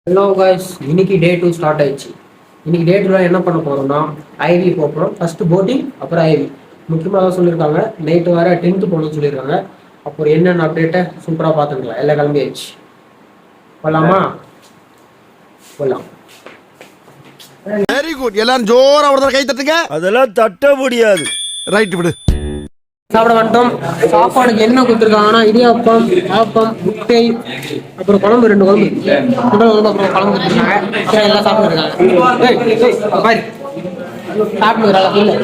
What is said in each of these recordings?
Hello guys, இன்னைக்கு டே 2 start ஆயிடுச்சு. இன்னைக்கு டே 2ல என்ன பண்ண போறோம்னா ஐவி போகிறோம். ஃபர்ஸ்ட் போட்டிங், அப்புறம் ஐவி. முக்கியமாக தான் சொல்லியிருக்காங்க, நைட்டு வேற 10th போகணும்னு சொல்லியிருக்காங்க. அப்புறம் என்னென்ன அப்டேட்டை சூப்பராக பார்த்துக்கலாம். எல்லாம் கிளம்பி ஆயிடுச்சு. போகலாமா? போகலாம். Very good. எல்லாரும் ஜோரா ஒரு தடவை கை தட்டுங்க. அதெல்லாம் தட்ட முடியாது. ரைட் விடு. சாப்பிட வந்துட்டோம். சாப்பாடுக்கு என்ன கொடுத்துருக்காங்கன்னா இடியாப்பம், ஆப்பம், முட்டை, அப்புறம் குழம்பு, 2 குழம்பு, குடல் குழம்பு, அப்புறம் குழம்பு கொடுத்துருக்காங்க. அப்புறம் எல்லாம் சாப்பிட்டுருக்காங்க. சாப்பிட்டுக்கிறாங்க. இல்லை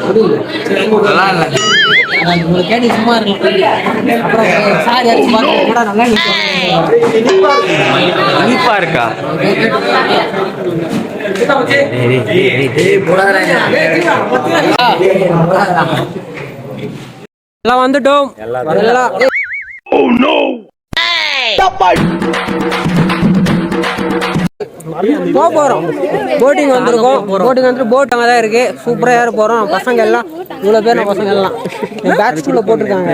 உங்களுக்கு கேட்டு சும்மா இருக்கலாம். அப்புறம் சார் யாரும் பார்க்க நல்லா இனிப்பா இருக்கா? எல்லாம் வந்துட்டோம். போறோம். போட்டிங் வந்திருக்கோம். போட்டிங் வந்து போட் அங்கே தான் இருக்கு. சூப்பரா ஏற போறோம். பசங்க எல்லாம் இவ்வளவு பேர் பசங்க எல்லாம் பேட்ச் ஸ்கூல்ல போட்டிருக்காங்க.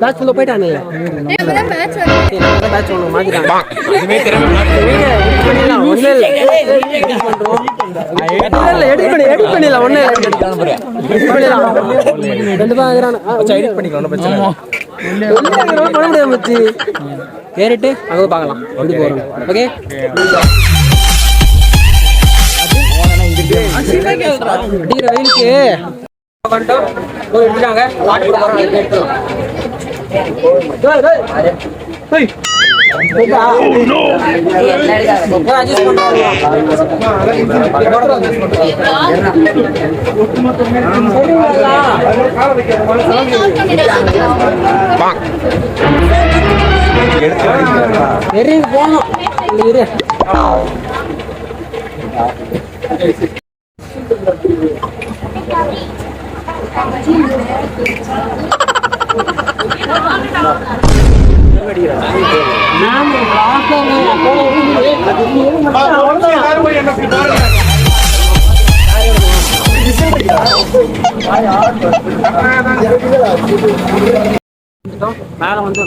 பேட்ச் ஸ்கூல்ல போயிட்டானே. பேட்ச் ஒன்று மாத்திட்டாங்க. எடிட் பண்ணிடலாம். ஒண்ணு பண்ண முடியாது மச்சி. ஏறிட்டு அங்கே பார்க்கலாம். ஓகே, அடிக்கிற வெயிலுக்கு எடுத்துட்டாங்க. போனோம். மேல வந்து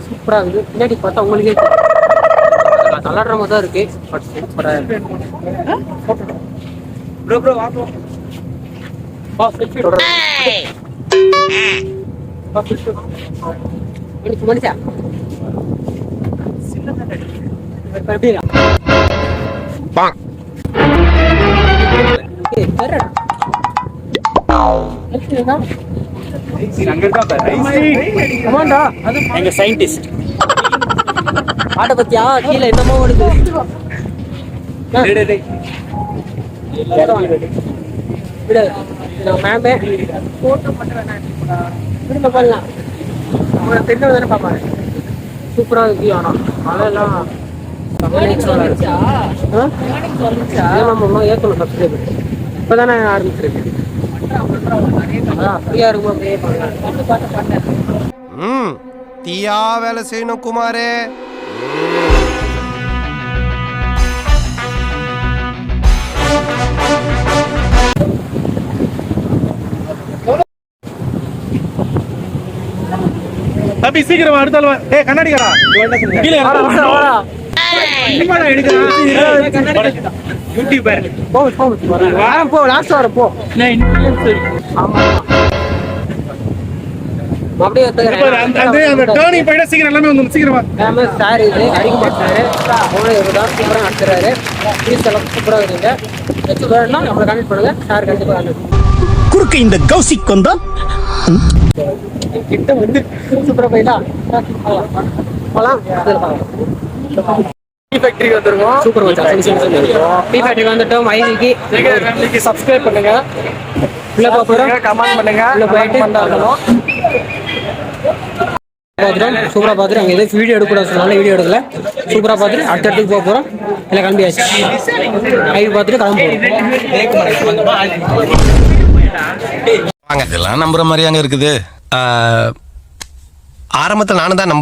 சூப்பரா இருக்குது. பின்னாடி பார்த்தா உங்களுக்கே தள்ளாடுற மாதிரி தான் இருக்கு. பட் சூப்பரா இருக்கு. மனுஷா எங்க சயின்டிஸ்ட் ஆட்டை பத்தியா கீழே என்னமோ ஓடுது. மேமே பண்ணலாம். தெரிஞ்சவங்க தானே பார்ப்பாங்க. சூப்பராக இருக்கு. ஆனால் மழையெல்லாம் ஏற்கணும். சப்ஸ்கிரைபர் இப்போ தானே ஆரம்பிச்சிருக்கு. அதான் ஃப்ரீயாக இருக்கும்போது தீயா வேலை செய்யணும் குமாரே. தம்பி சீக்கிரம் அடுத்தாலும் கண்ணாடிக்கடா கீழே போ லாஸ்ட் வர போ. அப்படியே சீக்கிரம் எல்லாமே வந்து சீக்கிரமா சார் இது அடிக்க மாட்டாரு. சூப்பராக நடத்துறாரு. சூப்பராக இருக்குங்க. நம்மளை கனெக்ட் பண்ணுங்க. சார் கண்டிப்பாக குறுக்கு இந்த கௌசிக் வந்தா கிட்ட வந்து சூப்பரா போயிடலாம். போலாம். டீ ஃபேக்டரிக்கு வந்துருக்கோம். சூப்பர் மச்சா. டீ ஃபேக்டரிக்கு வந்துட்டோம். ஐவிக்கு சப்ஸ்கிரைப் பண்ணுங்க. உள்ள போறோம். கமெண்ட் பண்ணுங்க. உள்ள போயிட்டு பார்த்துட்டோம். சூப்பரா பார்த்துட்டு அங்கே எதுவும் வீடியோ எடுக்கூடாது சொன்னாலும் வீடியோ எடுக்கல. சூப்பரா பார்த்துட்டு அடுத்த இடத்துக்கு போறோம். இல்லை கிளம்பியாச்சு. ஐவி பார்த்துட்டு கிளம்புறோம். இதெல்லாம் நம்புற மாதிரியாங்க இருக்குது. ஆரம்பத்தில் நானும் தான்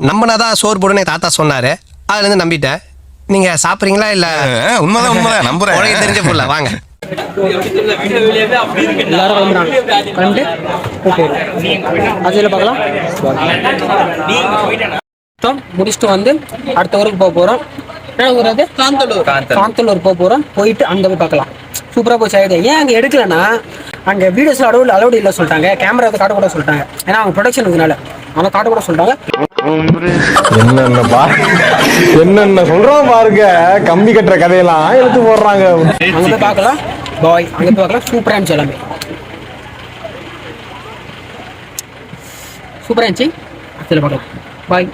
நம்பினாதான் சோறு போடுன்னு தாத்தா சொன்னாரு. அதுல இருந்து நம்பிட்டேன். நீங்க சாப்பிடுறீங்களா? இல்ல உண்மைதான் நம்புறேன். தெரிஞ்ச போல வாங்க. எல்லாரும் கிளம்புறாங்க. கிளம்பிட்டு ஓகே அதில் பார்க்கலாம். முடிச்சுட்டு வந்து அடுத்த ஊருக்கு போக போகிறோம். என்ன ஊர் அது? காந்தலூர் போக போகிறோம். போயிட்டு அங்கே போய் பார்க்கலாம். சூப்பராக போய் செய்யுது. ஏன் அங்கே எடுக்கலன்னா அங்கே வீடியோஸில் அலோடு இல்லை சொல்லிட்டாங்க. கேமரா வந்து காட்டக்கூட சொல்லிட்டாங்க. ஏன்னா அவங்க ப்ரொடக்ஷன் இதனால அவங்க காட்டக்கூட சொல்லிட்டாங்க. என்னென்ன சொல்றோம் பாருங்க. கம்பி கட்டுற கதையெல்லாம் எடுத்து போடுறாங்க. அங்கே போய் பார்க்கலாம். பாய் அங்கே போய் பார்க்கலாம். சூப்பராக இருந்துச்சு. எல்லாமே சூப்பராக இருந்துச்சு. அதில் பார்க்கலாம். பாய்.